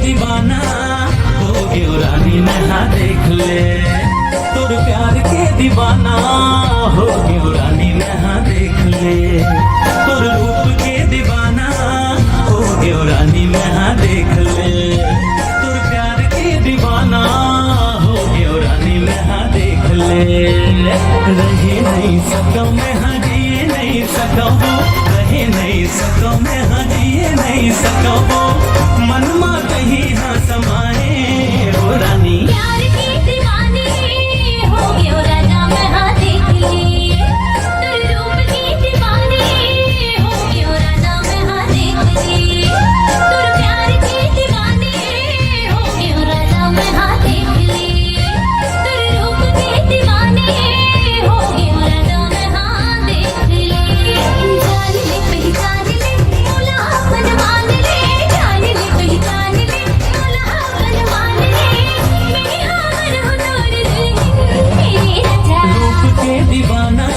दीवाना हो गयो रानी नहा देख ले। तोर प्यार के दीवाना हो गयो रानी नहा देख ले। तोर रूप के दीवाना हो गयो रानी नहा देख ले। तोर प्यार के दीवाना हो गयो रानी नहा देख ले। रही नहीं सको मैं हाँ जिए नहीं सको, रही नहीं सको मैं हाँ जिए नहीं सको। मनमा कहीं हाँ समाए हो रानी। प्यार के दीवाने हो गयो राजा मैं हाँ देख ले। तोर रूप के दीवाने हो गयो राजा मैं हाँ देख ले। तोर प्यार के दीवाने हो गयो राजा मैं हाँ देख ले। तोर रूप के दीवाने हो गयो राजा मैं हाँ देख ले। जान ले पहचान ले मौला अपन मान ले। जान ले पहचान ले मौला अपन मान ले। मेरे हमर हो तोर दिल मेरे राजा। रूप के दीवाना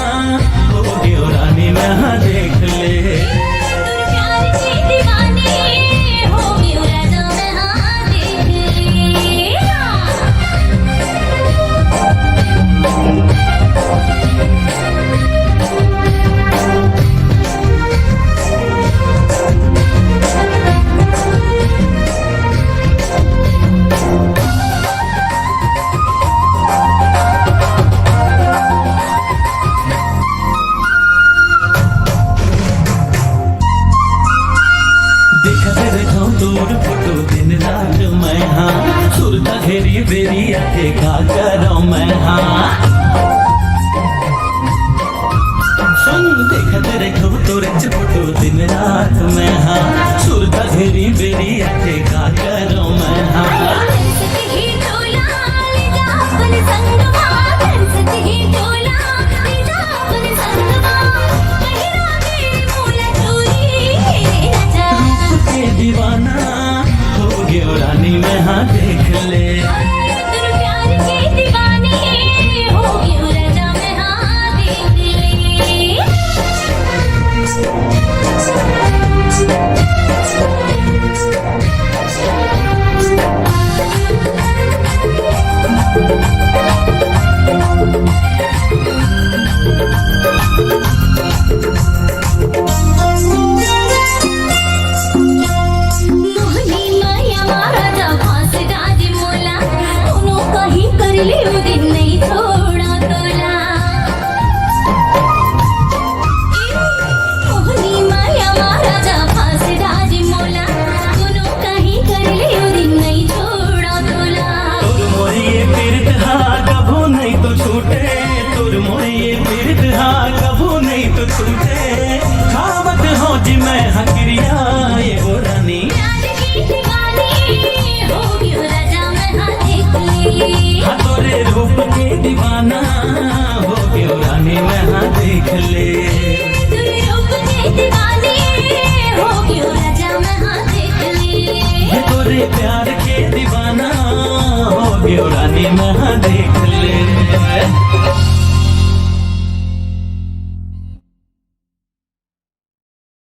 हो गयो रानी नहा देख ले। तोर प्यार के दीवाने हो गयो राजा मैं हाँ देख ले। देखते रहूं तोर फोटो दिन रात मैं हाँ। सुरता घेरी बेरी आते का करो मैं हाँ। सुन देखते रहूं तोर फोटो दिन रात मैं हाँ। सुरता घेरी बेरी आते का करो मैं हाँ। सच ही टोला ले जा अपन संगवा। सच ही टोला ले जा अपन संगवा। पहिरा के मोला चोरी मेरे राजा। के दीवाना हो गयो रानी मैं हाँ देख ले। तोर प्यार के दीवाने हो गयो राजा मैं हाँ देख ले। मोहनी माया महाराजा फांस डाज मोला। दोनों कहीं कर ले वो दिन नहीं छोड़ा तोला। मोहनी माया महाराजा फांस डाज मोला। दोनों कहीं कर ले वो दिन नहीं छोड़ा तोला। तोर मोरिए पीरत हा कभू नहीं तो छूटे। तोर मोरिए पीरत हा कभू नहीं तो छूटे। खावत हो जी मैं हकरिया ये हो रानी। प्यार के दीवाने हो गयो राजा मैं हाँ देख ले। हाँ तोरे रूप के दीवाना हो गयो रानी मैं हाँ देख ले। तोर रूप के दीवाने हो गयो राजा मैं हाँ देख ले। ये तोरे प्यार के दीवाना हो गयो रानी मैं हाँ देख